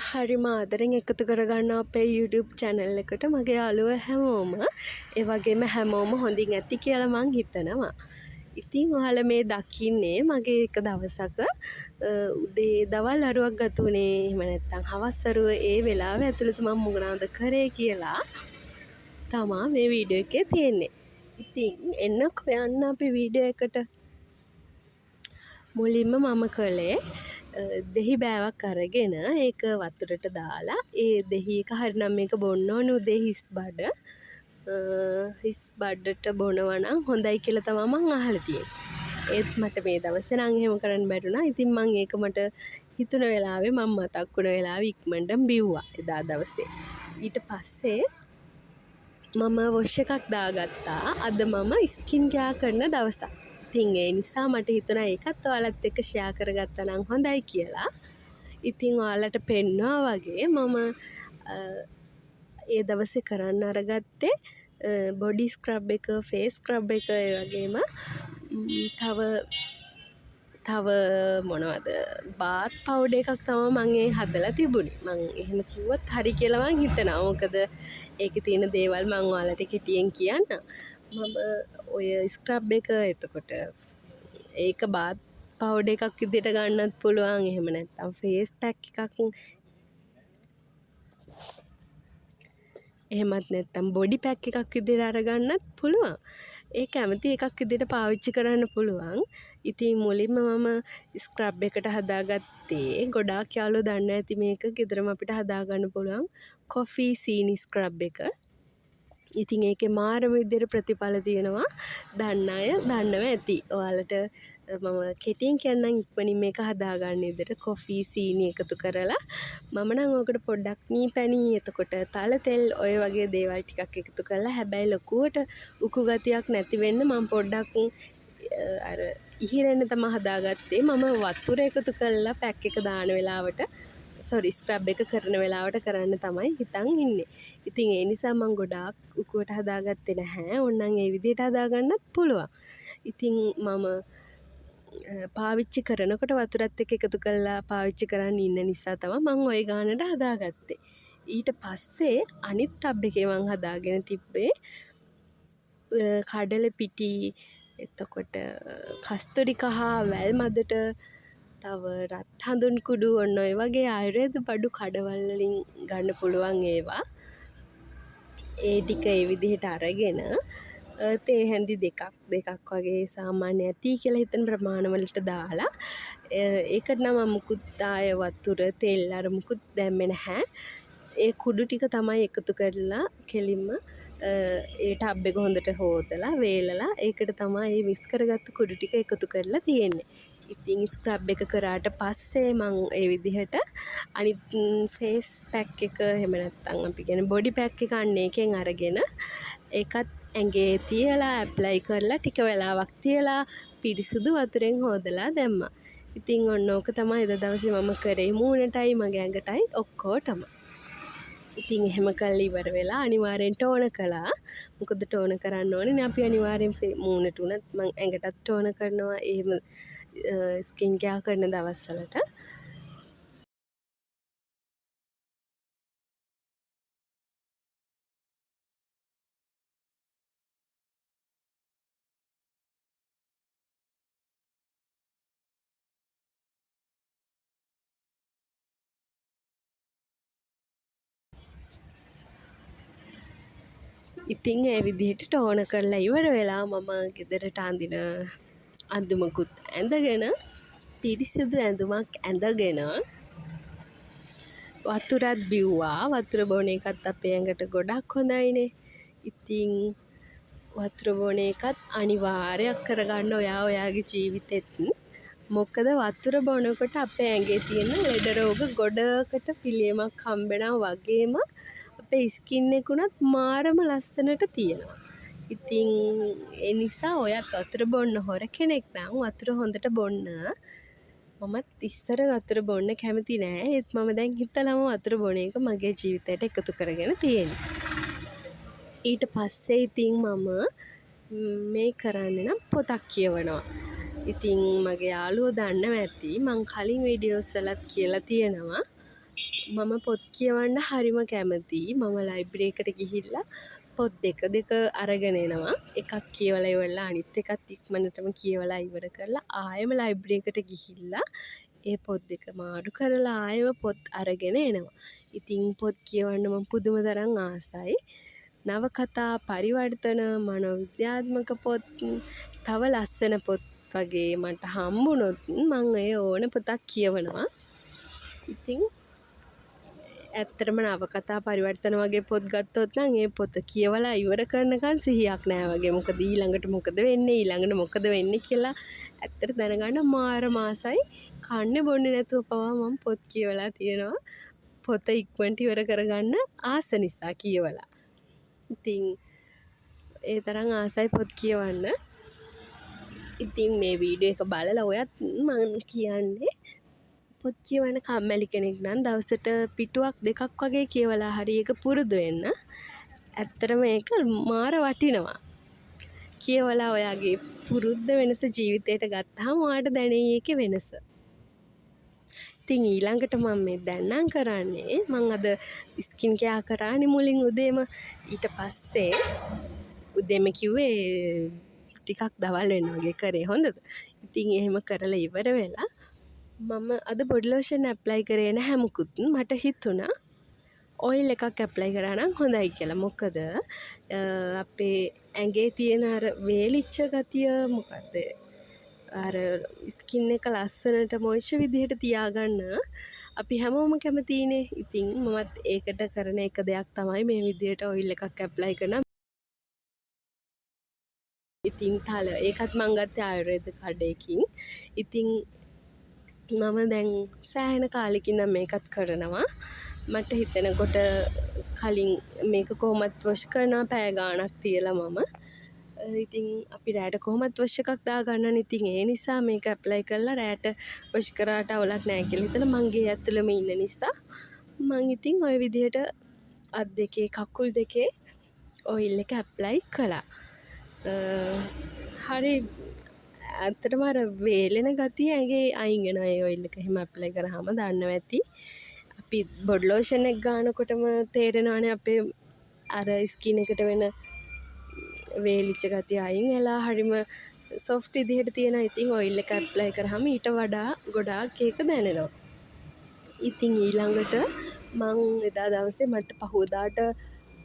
හරිම ආදරෙන් එකතු කරගන්නවා අපේ YouTube channel එකට මගේ යාළුවෝ හැමෝම. ඒ වගේම හැමෝම හොඳින් ඇති කියලා මං හිතනවා. ඉතින් ඔයාලා මේ දකින්නේ මගේ එක දවසක උදේ දවල් අරුවක් ගත වුණේ එහෙම නැත්නම් හවස් අරුව ඒ වෙලාව ඇතුළත මම මොනවද කරේ කියලා තමා මේ වීඩියෝ එකේ තියෙන්නේ. ඉතින් එන්නකෝ යන්න අපි වීඩියෝ එකට. මුලින්ම මම කළේ දෙහි බෑවක් අරගෙන ඒක වතුරට දාලා ඒ දෙහි එක හරිනම් මේක බොන්න ඕන උදේ හිස් බඩට බොනවා නම් හොඳයි කියලා තමයි මං අහලා තියෙන්නේ. ඒත් මට මේ දවසේ නම් එහෙම කරන්න බැරුණා. ඉතින් මං ඒක මට හිතුණ වෙලාවේ මම මතක් වුණ වෙලාවේ ඉක්මනටම බිව්වා එදා දවසේ. ඊට පස්සේ මම වොෂ් එකක් දාගත්තා. අද මම ස්කින් කෙයාර් කරන දවසක්. ඉතින් ඒ නිසා මට හිතුණා ඒකත් ඔයාලත් එක්ක ෂෙයා කරගත්තා නම් හොඳයි කියලා. ඉතින් ඔයාලට පෙන්නවා වගේ මම ඒ දවසේ කරන්න අරගත්තේ බොඩි ස්ක්‍රබ් එක, ෆේස් ස්ක්‍රබ් එක, ඒ වගේම තව මොනවද බාත් පවුඩර් එකක් තමයි මම ඒ හදලා තිබුණේ. මම එහෙම කිව්වොත් හරි කියලා මං හිතනවා. මොකද ඒකේ තියෙන දේවල් මං ඔයාලට කෙටියෙන් කියන්නම්. මම ඔය ස්ක්‍රබ් එක එතකොට ඒක බාත් පවුඩර් එකක් විදිහට ගන්නත් පුළුවන්. එහෙම නැත්නම් ෆේස් පැක් එකක්, එහෙමත් නැත්නම් බොඩි පැක් එකක් විදිහට අරගන්නත් පුළුවන්. ඒ කැමති එකක් විදිහට පාවිච්චි කරන්න පුළුවන්. ඉතින් මුලින්ම මම ස්ක්‍රබ් එකට හදාගත්තේ ගොඩාක් යාළුවෝ දන්නවා ඇති මේක ගෙදරම අපිට හදාගන්න පුළුවන් කොෆි සීනි ස්ක්‍රබ් එක. ඉතින් ඒකේ මාරම විදිහට ප්‍රතිඵල තියෙනවා. දන්න අය දන්නව ඇති. ඔයාලට මම කෙටියෙන් කියන්නම් ඉක්මනින් මේක හදාගන්න විදිහට කොෆි සීනි එකතු කරලා මම නම් ඔකට පොඩ්ඩක් මී පැණි එතකොට තල තෙල් ඔය වගේ දේවල් ටිකක් එකතු කරලා හැබැයි ලොකුවට උකු ගතියක් නැති වෙන්න මම පොඩ්ඩක් අර ඉහිරෙන්න තමයි හදාගත්තේ. මම වතුර එකතු කරලා පැක් එක දාන වෙලාවට ස්ක්‍රබ් එක කරන වෙලාවට කරන්න තමයි හිතන් ඉන්නේ. ඉතින් ඒ නිසා මං ගොඩාක් උකුවට හදාගත්තේ නැහැ. ඕනනම් ඒ විදිහට හදාගන්නත් පුළුවන්. ඉතින් මම පාවිච්චි කරනකොට වතුරත් එක්ක එකතු කරලා පාවිච්චි කරන්න ඉන්න නිසා තමයි මං ওই ගානට හදාගත්තේ. ඊට පස්සේ අනිත් ටබ් එකේ මං හදාගෙන තිබ්බේ කඩල පිටි, එතකොට කස්තුරි කහ, වැල් මදට, තව රත් හඳුන් කුඩු, ඔන්න ඔය වගේ ආයුර්වේද බඩු කඩවල් වලින් ගන්න පුළුවන් ඒවා. ඒ ටික ඒ විදිහට අරගෙන තේ හැඳි දෙකක් වගේ සාමාන්‍ය ඇති කියලා හිතන ප්‍රමාණවලට දාලා ඒකට නම් මුකුත් ආය වතුර තෙල් අර මුකුත් දැම්මේ නැහැ. ඒ කුඩු ටික තමයි එකතු කරලා කෙලින්ම ඒ ටබ් එක හොඳට හොදලා වේලලා ඒකට තමයි මේ මික්ස් කරගත්තු කුඩු ටික එකතු කරලා තියෙන්නේ. ඉතින් ස්ක්‍රබ් එක කරාට පස්සේ මං ඒ විදිහට අනිත් ෆේස් පැක් එක එහෙම නැත්නම් අපි කියන්නේ බොඩි පැක් එක අන්න එකෙන් අරගෙන ඒකත් ඇඟේ තියලා ඇප්ලයි කරලා ටික වෙලාවක් තියලා පිරිසුදු වතුරෙන් හොදලා දැම්මා. ඉතින් ඔන්න ඕක තමයි එදා දවසේ මම කරේ. මූණටයි මගේ ඇඟටයි ඔක්කොටම. ඉතින් එහෙම කරලා ඉවර වෙලා අනිවාර්යෙන් ටෝන කළා. මොකද ටෝන කරන්න ඕනේ නේ අපි අනිවාර්යෙන් මූණට උනත් මං ඇඟටත් ටෝන කරනවා. එහෙම ස්කින් කෙයාර් කරන දවස්වලට. ඉතින් ඒ විදිහට ටෝන කරලා ඉවර වෙලා මම ගෙදරට අඳින අඳුමකුත් ඇඳගෙන පිරිසිදු ඇඳුමක් ඇඳගෙන වතුරත් බිව්වා. වතුර බොන එකත් අපේ ඇඟට ගොඩක් හොඳයිනේ. ඉතින් වතුර බොන එකත් අනිවාර්යයක් කරගන්න ඔයාගේ ජීවිතෙත්. මොකද වතුර බොනකොට අපේ ඇඟේ තියෙන ලෙඩ රෝග ගොඩකට පිළියමක් හම්බෙනවා වගේම අපේ ස්කින් එකුණත් මාරම ලස්සනට තියෙනවා. ඉතින් ඒ නිසා ඔයත් වතුර බොන්න හොර කෙනෙක් නම් වතුර හොඳට බොන්න. මමත් ඉස්සර වතුර බොන්න කැමති නෑ. ඒත් මම දැන් හිතලම වතුර බොන එක මගේ ජීවිතයට එකතු කරගෙන තියෙනවා. ඊට පස්සේ ඉතින් මම මේ කරන්නේ නම් පොතක් කියවනවා. ඉතින් මගේ යාළුවෝ දන්නවා ඇති මං කලින් වීඩියෝස් වලත් කියලා තියෙනවා මම පොත් කියවන්න හරිම කැමතියි. මම ලයිබ්‍රරි එකට ගිහිල්ලා පොත් දෙක අරගෙන එනවා. එකක් කියවලා ඉවරලා අනිත් එකත් ඉක්මනටම කියවලා ඉවර කරලා ආයෙම ලයිබ්‍රරි එකට ගිහිල්ලා ඒ පොත් දෙක මාරු කරලා ආයෙම පොත් අරගෙන එනවා. ඉතින් පොත් කියවන්න මම පුදුම තරම් ආසයි. නවකතා, පරිවර්තන, මනෝවිද්‍යාත්මක පොත්, තව ලස්සන පොත් වගේ මට හම්බුනොත් මං ඒ ඕන පොතක් කියවනවා. ඉතින් ඇත්තටම නවකතා, පරිවර්තන වගේ පොත් ගත්තොත් නම් ඒ පොත කියවලා ඉවර කරනකන් සිහියක් නෑ වගේ. මොකද ඊළඟට මොකද වෙන්නේ කියලා ඇත්තට දැනගන්න මාරම ආසයි. කන්නේ බොන්නේ නැතුව පවා මම පොත් කියවලා තියෙනවා. පොත ඉක්මනට ඉවර කරගන්න ආස නිසා කියවලා. ඉතින් ඒ තරම් ආසයි පොත් කියවන්න. ඉතින් මේ වීඩියෝ එක බලලා ඔයත් මම කියන්නේ පොත් කියවන්න කම්මැලි කෙනෙක් නම් දවසට පිටුවක් දෙකක් වගේ කියවලා හරි ඒක පුරුදු වෙන්න. ඇත්තටම ඒක මාර වටිනවා. කියවලා ඔයාගේ පුරුද්ද වෙනස ජීවිතයට ගත්තාම ඔයාට දැනෙයි ඒකේ වෙනස. ඉතින් ඊළඟට මම මේ දැන්නම් කරන්නේ මම අද ස්කින් කෙයා කරානේ මුලින් උදේම. ඊට පස්සේ උදේම කිව්වේ ටිකක් දවල් වෙන්න වගේ කරේ හොඳද? ඉතින් එහෙම කරලා ඉවර වෙලා මම අද බොඩි ලෝෂන් ඇප්ලයි කරේ නැහැ මුකුත්. මට හිතුණා ඔයිල් එකක් ඇප්ලයි කරා නම් හොඳයි කියලා. මොකද අපේ ඇඟේ තියෙන අර වේලිච්ච ගතිය මොකද්ද? අර ස්කින් එක ලස්සනට මොයිස්චර් විදිහට තියාගන්න අපි හැමෝම කැමතියිනේ. ඉතින් මමත් ඒකට කරන එක දෙයක් තමයි මේ විදිහට ඔයිල් එකක් ඇප්ලයි කරන. ඉතින් ඒකත් මං ගත්තේ ආයුර්වේද කඩේකින්. ඉතින් මම දැන් සෑහෙන කාලෙකින් නම් මේකත් කරනවා. මට හිතෙනකොට කලින් මේක කොහොමත් වොෂ් කරනවා පැය ගාණක් තියලා මම. ඉතින් අපි රෑට කොහොමත් වොෂ් එකක් දාගන්නනේ. ඉතින් ඒ නිසා මේක ඇප්ලයි කරලා රෑට වොෂ් කරාට අවුලක් නැහැ කියලා හිතලා මං ගේ ඇතුළෙම ඉන්න නිසා මං ඉතින් ওই විදිහට අත් දෙකේ කකුල් දෙකේ ඔයිල් එක ඇප්ලයි කළා. හරි ඇත්තටම අර වේලෙන ගතිය ඇඟේ අයින් වෙනවා ඒ ඔයිල් එක එහෙම ඇප්ලයි කරාම දන්නවා ඇති. අපි බොඩි ලෝෂන් එක ගන්නකොටම තේරෙනවානේ අපේ අර ස්කින් එකට වෙන වේලිච්ච ගතිය අයින් වෙලා හරිම සොෆ්ට් විදිහට තියෙනවා. ඉතින් ඔයිල් එක ඇප්ලයි කරාම ඊට වඩා ගොඩාක් ඒක දැනෙනවා. ඉතින් ඊළඟට මං එදා දවසේ මට පහුවදාට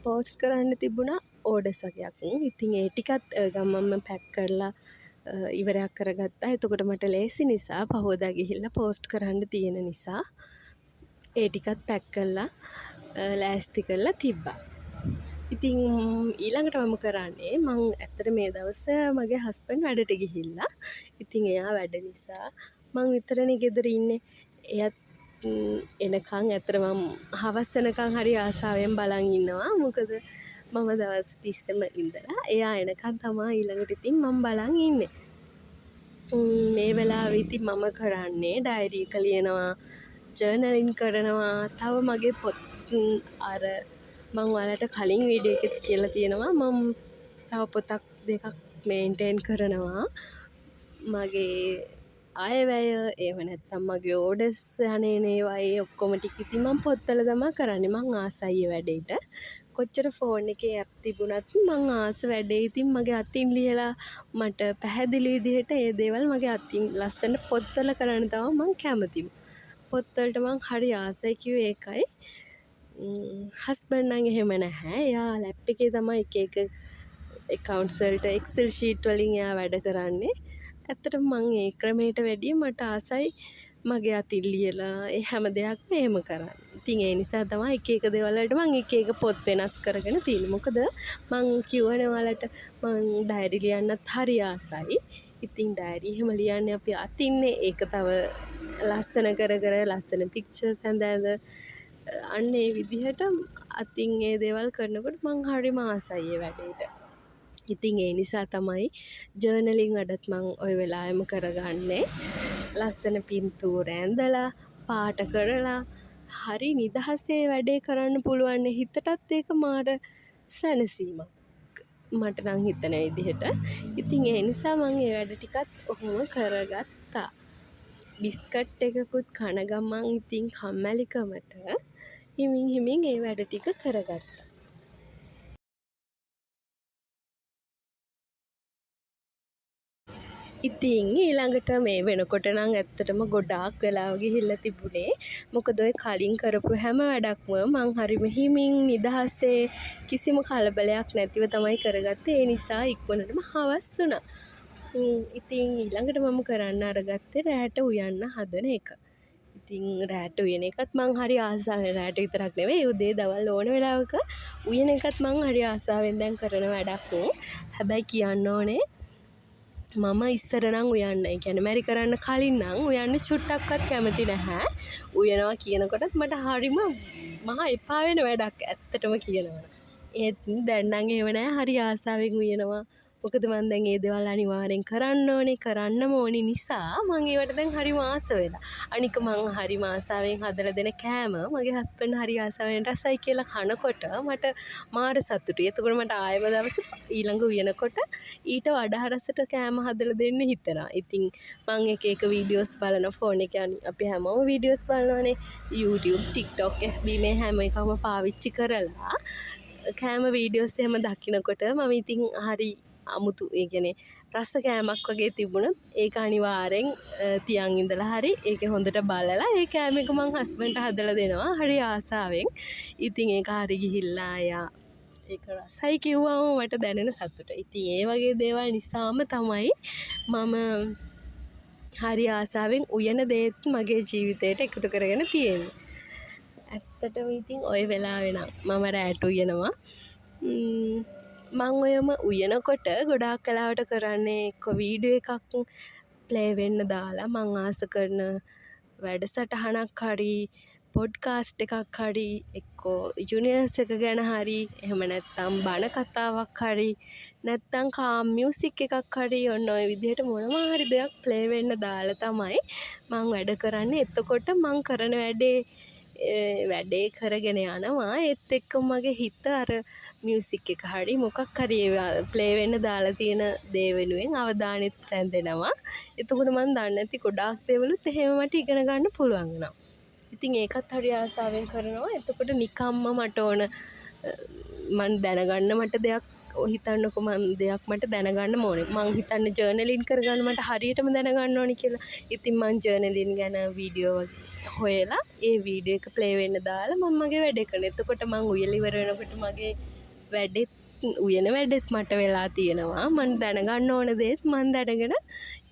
පෝස්ට් කරන්න තිබුණා ඕඩර්ස් වගේක්. ඉතින් ඒ ටිකත් ගමම්ම පැක් කරලා ඉවරයක් කරගත්තා. එතකොට මට ලේසි නිසා පහුවදා ගිහිල්ලා පෝස්ට් කරන්න තියෙන නිසා ඒ ටිකත් පැක් කරලා ලෑස්ති කරලා තිබ්බා. ඉතින් ඊළඟට මම කරන්නේ මං ඇත්තට මේ දවස් මගේ හස්බන්ඩ් වැඩට ගිහිල්ලා. ඉතින් එයා වැඩ නිසා මං විතරනේ ගෙදර ඉන්නේ. එයත් එනකන් ඇත්තට මම හවස් වෙනකන් හරි ආසාවෙන් බලන් ඉන්නවා. මොකද මම දවස් 30ම ඉඳලා එයා එනකන් තමයි ඊළඟට ඉතින් මම බලන් ඉන්නේ. මේ වෙලාවේ ඉතින් මම කරන්නේ ඩයරි එක ලියනවා, ජර්නලින් කරනවා. තව මගේ පොත් අර මං ඔයාලට කලින් වීඩියෝ එකෙත් කියලා තියෙනවා මම තව පොතක් දෙකක් මේන්ටේන් කරනවා. මගේ අයවැය එහෙම නැත්නම් මගේ ඕඩර්ස් යන්නේ ඒවා ඒ ඔක්කොම ටික ඉතින් මම පොත්වල තමයි කරන්නේ. මං ආසයි ඒ වැඩේට. කොච්චර ෆෝන් එකේ ඇප් තිබුණත් මං ආස වැඩේ. ඉතින් මගේ අතින් ලියලා මට පැහැදිලි විදිහට ඒ දේවල් මගේ අතින් ලස්සන පොත්වල කරන්න තමයි මං කැමතිම. පොත්වලට මං හරි ආසයි කිව්වේ ඒකයි. හස්බන්ඩ් නම් එහෙම නැහැ. එයා ලැප් එකේ තමයි එක accounts වලට Excel sheet වලින් එයා වැඩ කරන්නේ. ඇත්තටම මං ඒ ක්‍රමයට වැඩිය මට ආසයි මගේ අතින් ලියලා ඒ හැම දෙයක්ම එහෙම කරන්න. ඉතින් ඒ නිසා තමයි එක දේවල් වලට මං එක පොත් වෙනස් කරගෙන තියෙන්නේ. මොකද මං කියවනේ ඔයාලට මං ඩයරි ලියන්නත් හරි ආසයි. ඉතින් ඩයරි එහෙම ලියන්නේ අපි අතින්නේ. ඒක තව ලස්සන කර ලස්සන පික්චර්ස් ඇඳ අන්න ඒ විදිහට අතින් ඒ දේවල් කරනකොට මං හරිම ආසයි ඒ වැඩේට. ඉතින් ඒ නිසා තමයි ජර්නලින් වැඩත් මං ওই වෙලාවෙම කරගන්නේ. ලස්සන පින්තූර ඇඳලා පාට කරලා හරි නිදහසේ වැඩේ කරන්න පුළුවන්. හිතටත් ඒක මාර සැනසීමක් මට නම් හිතන විදිහට. ඉතින් ඒ නිසා මං ඒ වැඩ ටිකත් ඔහොම කරගත්තා. බිස්කට් එකකුත් කන ගමන් ඉතින් කම්මැලිකමට හිමින් හිමින් ඒ වැඩ ටික කරගත්තා. ඉතින් ඊළඟට මේ වෙනකොට නම් ඇත්තටම ගොඩාක් වෙලාව ගිහිල්ලා තිබුණේ. මොකද ඔය කලින් කරපු හැම වැඩක්ම මං හරිම හිමින් නිදහසේ කිසිම කලබලයක් නැතිව තමයි කරගත්තේ. ඒ නිසා ඉක්මනටම හවස් වුණා. ඉතින් ඊළඟට මම කරන්න අරගත්තේ රෑට උයන්න හදන එක. ඉතින් රෑට උයන එකත් මං හරි ආසාවෙන් රෑට විතරක් නෙවෙයි උදේ දවල් ඕන වෙලාවක උයන එකත් මං හරි ආසාවෙන් දැන් කරන වැඩක්. හැබැයි කියන්න ඕනේ මම ඉස්සර නම් උයන්න ඒ කියන්නේ මැරි කරන්න කලින් නම් උයන්න චුට්ටක්වත් කැමති නැහැ. උයනවා කියනකොටත් මට හරිම මහා එපා වෙන වැඩක් ඇත්තටම කියනවා. ඒත් දැන් නම් එහෙම නැහැ හරි ආසාවෙන් උයනවා. මොකද මම දැන් ඒ දේවල් අනිවාර්යෙන් කරන්නම ඕනි නිසා මම ඒවට දැන් හරිම ආස වෙලා. අනික මං හරිම ආසාවෙන් හදලා දෙන කෑම මගේ හස්බන්ඩ් හරි ආසාවෙන් රසයි කියලා කනකොට මට මාර සතුටුයි. එතකොට මට ආයෙම දවසේ ඊළඟ උයනකොට ඊට වඩා රසට කෑම හදලා දෙන්න හිතෙනවා. ඉතින් මං එක වීඩියෝස් බලන ෆෝන් එකේ අපි හැමෝම වීඩියෝස් බලනවානේ. YouTube, TikTok, FB මේ හැම එකම පාවිච්චි කරලා කෑම වීඩියෝස් එහෙම දකිනකොට මම ඉතින් හරි අමුතු ඒ කියන්නේ රස කෑමක් වගේ තිබුණොත් ඒක අනිවාර්යෙන් තියන් ඉඳලා හරි ඒක හොඳට බලලා ඒ කෑම එක මං හස්බන්ඩ්ට හදලා දෙනවා හරි ආසාවෙන්. ඉතින් ඒක හරි ගිහිල්ලා ආයා ඒක රසයි කිව්වම මට දැනෙන සතුට. ඉතින් ඒ වගේ දේවල් නිසාම තමයි මම හරි ආසාවෙන් උයන දේත් මගේ ජීවිතයට එකතු කරගෙන තියෙන්නේ. ඇත්තටම ඉතින් ওই වෙලාවේ නම් මම රෑට උයනවා. මං ඔයම උයනකොට ගොඩාක් කලාවට කරන්නේ එක්ක වීඩියෝ එකක් ප්ලේ වෙන්න දාලා මං ආස කරන වැඩසටහනක් හරි පොඩ්කාස්ට් එකක් හරි එක්කෝ යුනිවර්ස් එක ගැන හරි එහෙම නැත්නම් බණ කතාවක් හරි නැත්නම් කාම් මියුසික් එකක් හරි ඔන්න ඔය විදිහට මොනවා හරි දෙයක් ප්ලේ වෙන්න දාලා තමයි මං වැඩ කරන්නේ. එතකොට මං කරන වැඩේ කරගෙන යනවා. ඒත් එක්ක මගේ හිත අර මියුසික් එක හරි මොකක් හරි ප්ලේ වෙන්න දාලා තියෙන දේ වෙනුවෙන් අවධානෙත් රැඳෙනවා. එතකොට මම දන්නේ නැති ගොඩාක් දේවලුත් එහෙම මට ඉගෙන ගන්න පුළුවන් වෙනවා. ඉතින් ඒකත් හරි ආසාවෙන් කරනවා. එතකොට නිකම්ම මට ඕන මම දැනගන්න මට දෙයක් හිතන්නකො මම දෙයක් මට දැනගන්න ඕනේ. මං හිතන්නේ ජර්නලින් කරගන්න මට හරියටම දැනගන්න ඕනේ කියලා. ඉතින් මං ජර්නලින් ගැන වීඩියෝ හොයලා ඒ වීඩියෝ එක ප්ලේ වෙන්න දාලා මම මගේ වැඩේ කරනවා. එතකොට මං උයලා ඉවර වෙනකොට මගේ වැඩෙත් උයන වැඩෙත් මට වෙලා තියෙනවා. මම දැනගන්න ඕන දේත් මම දැනගෙන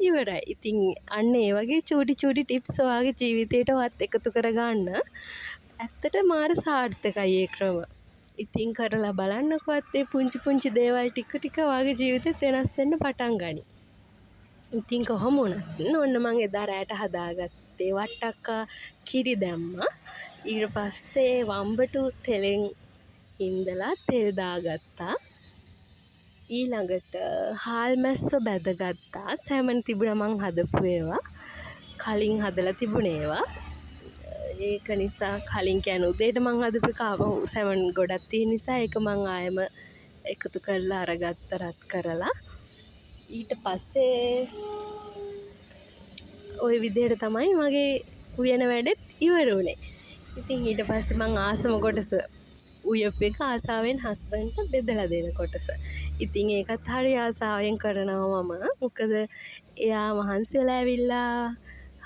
ඉවරයි. ඉතින් අන්න ඒ වගේ චූටි ටිප්ස් ඔයාගේ ජීවිතේටවත් එකතු කරගන්න ඇත්තට මාර සාර්ථකයි ඒ ක්‍රම. ඉතින් කරලා බලන්නකොත් ඒ පුංචි දේවල් ටික ඔයාගේ ජීවිතේත් වෙනස් වෙන්න පටන් ගනී. ඉතින් කොහොම වුණත් ඔන්න මම එදා රෑට හදාගත්තේ වට්ටක්කා කිරි දැම්මා. ඊට පස්සේ වම්බටු තෙලෙන් ඉඳලා තෙල් දාගත්තා. ඊළඟට හාල් මැස්ස බැදගත්තා. සැමන් තිබුණා මං හදපු ඒවා. කලින් හදලා තිබුණ ඒවා. ඒක නිසා කලින් කියන්නේ උදේට මං හදපු සැමන් ගොඩක් තියෙන නිසා ඒක මං ආයෙම එකතු කරලා අරගත්ත රත් කරලා. ඊට පස්සේ ওই විදිහට තමයි මගේ උයන වැඩෙත් ඉවර වුණේ. ඉතින් ඊට පස්සේ මං ආසම කොටස උයප් එක ආසාවෙන් හස්බන්ඩ්ට බෙදලා දෙන කොටස. ඉතින් ඒකත් හරි ආසාවෙන් කරනවා මම. මොකද එයා මහන්සි වෙලා ඇවිල්ලා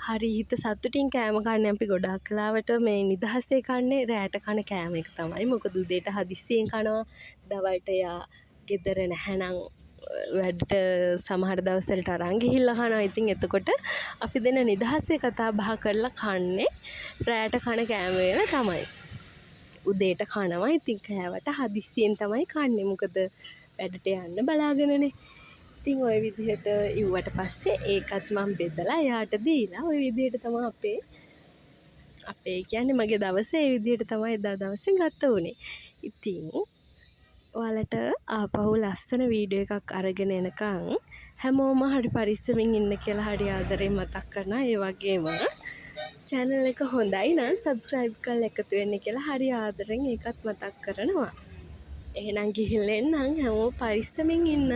හරි හිත සතුටින් කෑම කන්නේ. අපි ගොඩාක් කලාවට මේ නිදහසේ කන්නේ රෑට කන කෑම එක තමයි. මොකද උදේට හදිස්සියෙන් කනවා. දවල්ට එයා ගෙදර නැහැනම් වැඩට සමහර දවස්වලට අරන් ගිහිල්ලා කනවා. ඉතින් එතකොට අපි දෙන නිදහසේ කතා බහ කරලා කන්නේ රෑට කන කෑම වේල තමයි. උදේට කනවා. ඉතින් කෑවට හදිස්සියෙන් තමයි කන්නේ. මොකද වැඩට යන්න බලාගෙනනේ. ඉතින් ওই විදිහට ඉව්වට පස්සේ ඒකත් මම බෙදලා එයාට දීලා ওই විදිහට තමයි අපේ කියන්නේ මගේ දවසේ ඒ විදිහට තමයි එදා දවසේ ගත වුනේ. ඉතින් ඔයාලට ආපහු ලස්සන වීඩියෝ එකක් අරගෙන එනකන් හැමෝම හරි පරිස්සමින් ඉන්න කියලා හරි ආදරෙන් මතක් කරනවා. ඒ වගේම channel එක හොඳයි නම් subscribe කරලා එකතු වෙන්න කියලා හරි ආදරෙන් ඒකත් මතක් කරනවා. එහෙනම් ගිහින් එන්නම් හැමෝම පරිස්සමින් ඉන්න.